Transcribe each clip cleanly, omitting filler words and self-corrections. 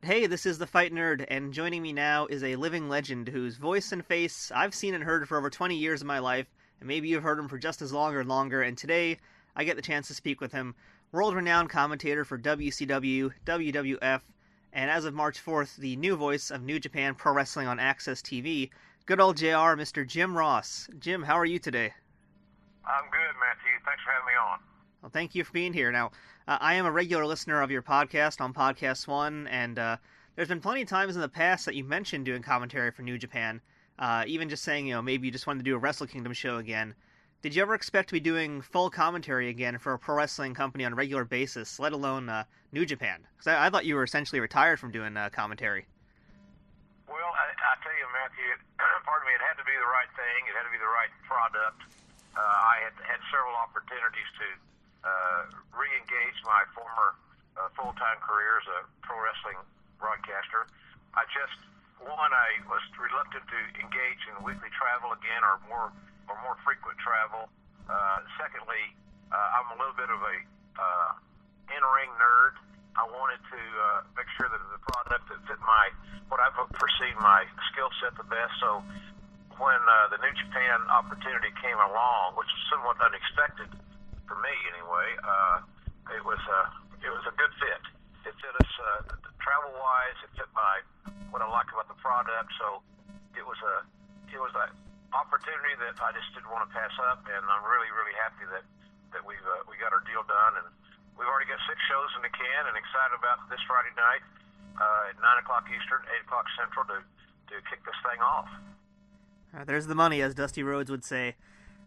Hey, this is the Fight Nerd, and joining me now is a living legend whose voice and face I've seen and heard for over 20 years of my life, and maybe you've heard him for just as long or longer, and today I get the chance to speak with him. World-renowned commentator for WCW, WWF, and as of March 4th, the new voice of New Japan Pro Wrestling on AXS TV, good old JR, Mr. Jim Ross. Jim, how are you today? I'm good, Matthew. Thanks for having me on. Well, thank you for being here. Now, I am a regular listener of your podcast on Podcast One, and there's been plenty of times in the past that you mentioned doing commentary for New Japan, even just saying, maybe you just wanted to do a Wrestle Kingdom show again. Did you ever expect to be doing full commentary again for a pro wrestling company on a regular basis, let alone New Japan? Because I thought you were essentially retired from doing commentary. Well, I tell you, Matthew, pardon me, it had to be the right thing. It had to be the right product. I had several opportunities to re-engage my former full-time career as a pro wrestling broadcaster. I was reluctant to engage in weekly travel again, or more frequent travel. Secondly, I'm a little bit of a in-ring nerd. I wanted to make sure that the product that fit what I perceived my skill set the best. So when the New Japan opportunity came along, which was somewhat unexpected for me anyway, it was a good fit. It fit us travel-wise. It fit what I liked about the product. So it was an opportunity that I just didn't want to pass up, and I'm really, really happy that we got our deal done, and we've already got 6 shows in the can, and excited about this Friday night at 9 o'clock Eastern, 8 o'clock Central to kick this thing off. There's the money, as Dusty Rhodes would say.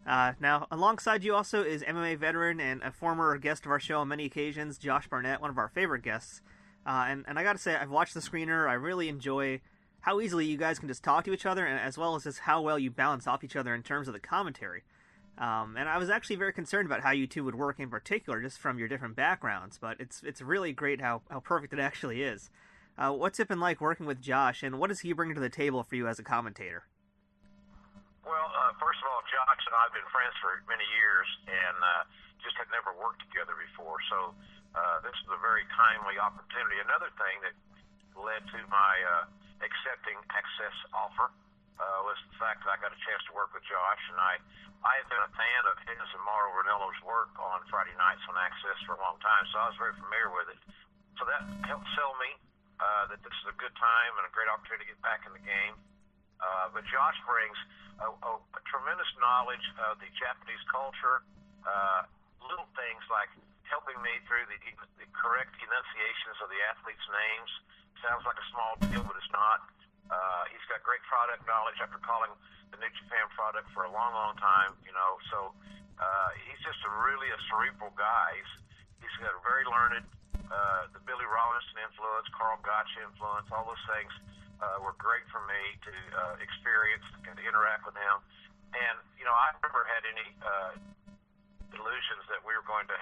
Now, alongside you also is MMA veteran and a former guest of our show on many occasions, Josh Barnett, one of our favorite guests. And I gotta say, I've watched the screener. I really enjoy how easily you guys can just talk to each other, and as well as just how well you balance off each other in terms of the commentary. And I was actually very concerned about how you two would work in particular, just from your different backgrounds, but it's really great how perfect it actually is. What's it been like working with Josh, and what does he bring to the table for you as a commentator? Well, first of all, Josh and I have been friends for many years, and just had never worked together before. So this is a very timely opportunity. Another thing that led to my accepting AXS offer was the fact that I got a chance to work with Josh, and I have been a fan of his and Mauro Ranello's work on Friday nights on AXS for a long time, so I was very familiar with it. So that helped sell me that this is a good time and a great opportunity to get back in the game. But Josh brings a tremendous knowledge of the Japanese culture, little things like helping me through the correct enunciations of the athletes' names. Sounds like a small deal, but it's not. He's got great product knowledge after calling the New Japan product for a long, long time, So he's just really a cerebral guy. He's got a very learned, the Billy Robinson influence, Carl Gotch influence, all those things were great for me to experience and to interact with him. And, I never had any illusions that we were going to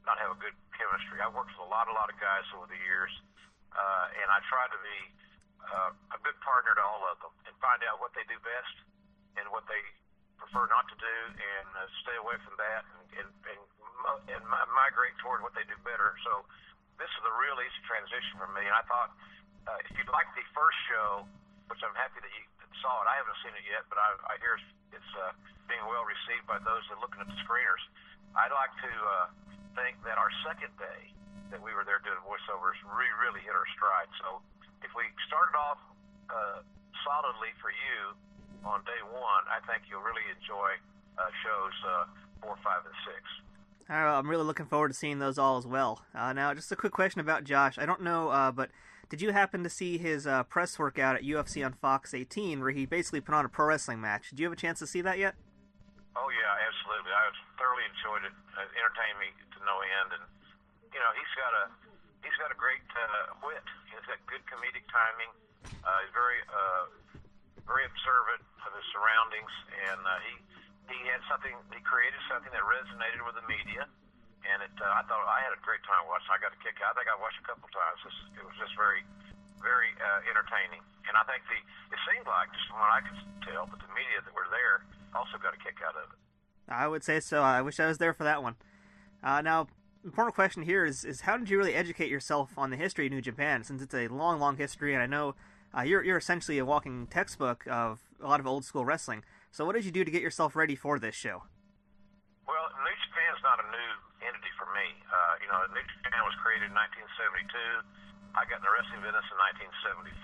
not have a good chemistry. I've worked with a lot of guys over the years, and I try to be a good partner to all of them and find out what they do best and what they prefer not to do, and stay away from that and migrate toward what they do better. So this is a real easy transition for me, and I thought, if you'd like the first show, which I'm happy that you saw it, I haven't seen it yet, but I hear it's being well received by those that are looking at the screeners. I'd like to think that our second day that we were there doing voiceovers really hit our stride. So if we started off solidly for you on day 1, I think you'll really enjoy shows 4, 5, and 6. I'm really looking forward to seeing those all as well. Now, just a quick question about Josh. I don't know, but did you happen to see his press workout at UFC on Fox 18, where he basically put on a pro wrestling match? Did you have a chance to see that yet? Oh, yeah, absolutely. I thoroughly enjoyed it. It entertained me to no end. And, he's got a great wit. He's got good comedic timing. He's very observant of his surroundings. And he created something that resonated with the media. And I thought I had a great time watching. I got a kick out. I think I watched a couple times. It was just very, very entertaining. And I think it seemed like, just from what I could tell, that the media that were there also got a kick out of it. I would say so. I wish I was there for that one. Now, important question here is how did you really educate yourself on the history of New Japan, since it's a long, long history, and I know you're essentially a walking textbook of a lot of old school wrestling. So what did you do to get yourself ready for this show? Well, New Japan's not a new entity for me. New Japan was created in 1972. I got in the wrestling business in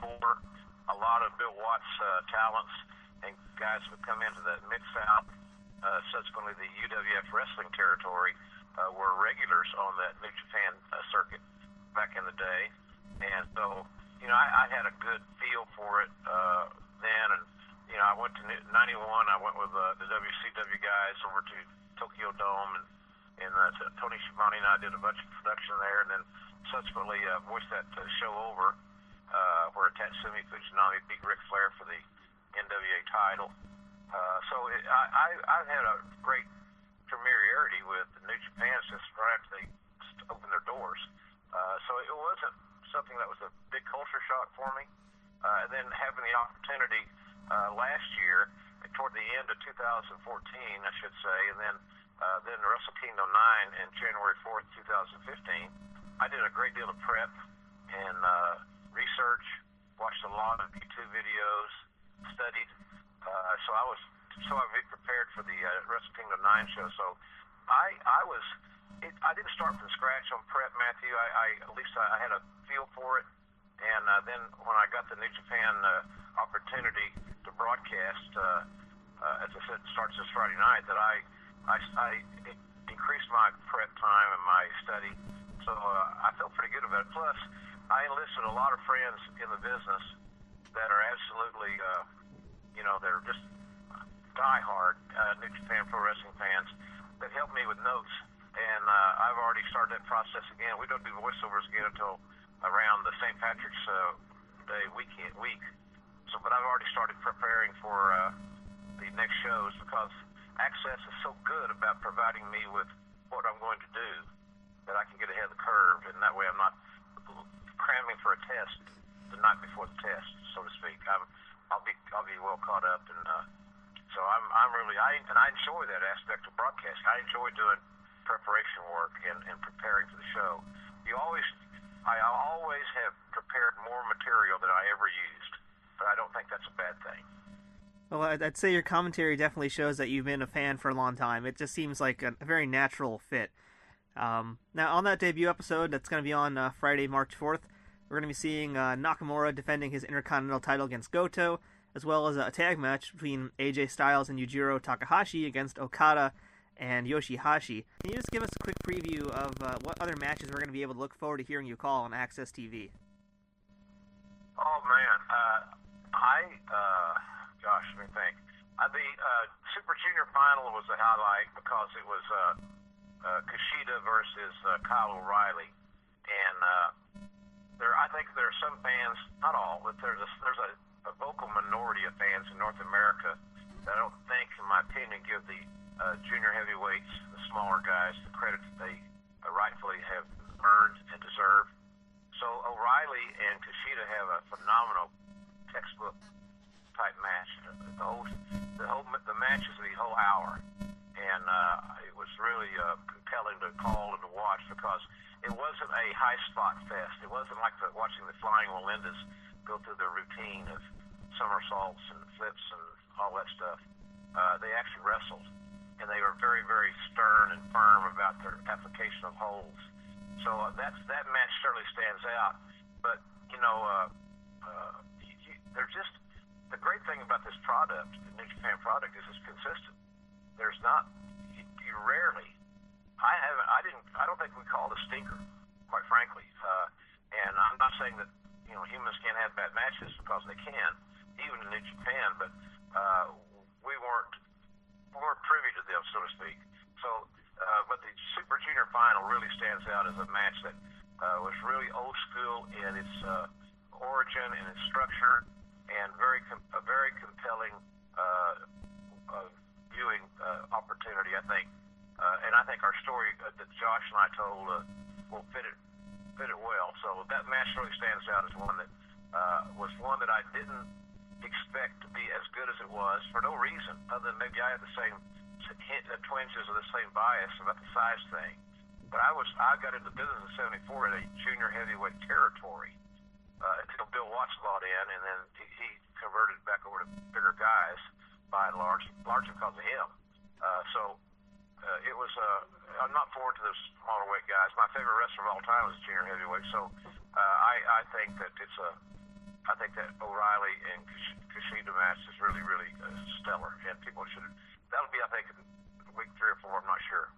1974. A lot of Bill Watts talents and guys would come into the Mid-South, subsequently the UWF wrestling territory, were regulars on that New Japan circuit back in the day. And so, I had a good feel for it then. And, I went to 91. I went with the WCW guys over to Tokyo Dome, and Tony Schiavone and I did a bunch of production there, and then subsequently voiced that show over where Tatsumi Fujinami beat Ric Flair for the NWA title. I've had a great familiarity with New Japan since right after they opened their doors. So it wasn't something that was a big culture shock for me. And then having the opportunity last year, toward the end of 2014, I should say, and then Wrestle Kingdom 9 and January 4th, 2015, I did a great deal of prep and research, watched a lot of YouTube videos, studied. So I'd be prepared for the Wrestle Kingdom 9 show. So I didn't start from scratch on prep, Matthew. At least I had a feel for it. And then when I got the New Japan opportunity to broadcast, as I said, it starts this Friday night, that I increased my prep time and my study. So I felt pretty good about it. Plus, I enlisted a lot of friends in the business that are absolutely, they're just diehard New Japan Pro Wrestling fans that helped me with notes. And I've already started that process again. We don't do voiceovers again until around the St. Patrick's Day week. So, but I've already started preparing for the next shows, because AXS is so good about providing me with what I'm going to do that I can get ahead of the curve, and that way I'm not cramming for a test the night before the test, so to speak. I'll be well caught up, and so I'm really I enjoy that aspect of broadcasting. I enjoy doing preparation work and preparing for the show. I always have prepared more material than I ever used, but I don't think that's a bad thing. Well, I'd say your commentary definitely shows that you've been a fan for a long time. It just seems like a very natural fit. Now, on that debut episode that's going to be on Friday, March 4th, we're going to be seeing Nakamura defending his Intercontinental title against Goto, as well as a tag match between AJ Styles and Yujiro Takahashi against Okada and Yoshihashi. Can you just give us a quick preview of what other matches we're going to be able to look forward to hearing you call on AXS TV? Oh, man. Gosh, let me think. The Super Junior final was a highlight because it was Kushida versus Kyle O'Reilly. And I think there are some fans, not all, but there's a vocal minority of fans in North America that I don't think, in my opinion, give the junior heavyweights, the smaller guys, the credit that they rightfully have earned and deserve. So O'Reilly and Kushida have a phenomenal textbook type match. The match is the whole hour, and it was really compelling to call and to watch, because it wasn't a high spot fest. It wasn't like watching the Flying Melindas go through their routine of somersaults and flips and all that stuff. They actually wrestled, and they were very, very stern and firm about their application of holds. So that match certainly stands out. But they're just, the great thing about this product, the New Japan product, is it's consistent. There's not, you rarely, I don't think we called a stinker, quite frankly. And I'm not saying that humans can't have bad matches, because they can, even in New Japan. But we weren't privy to them, so to speak. So, but the Super Junior final really stands out as a match that was really old school in its origin and its structure, and a very compelling viewing opportunity, I think. And I think our story that Josh and I told will fit it well. So that match really stands out as one that was one that I didn't expect to be as good as it was, for no reason other than maybe I had the same twinges of the same bias about the size thing. But I got into business in '74 at a junior heavyweight territory until Bill Watts bought in, and then he converted back over to bigger guys by and large because of him. It was. I'm not forward to those smaller weight guys. My favorite wrestler of all time was junior heavyweight. So I think that I think that O'Reilly and Kushida match is really, really stellar, and people should. That'll be, I think, in week 3 or 4. I'm not sure.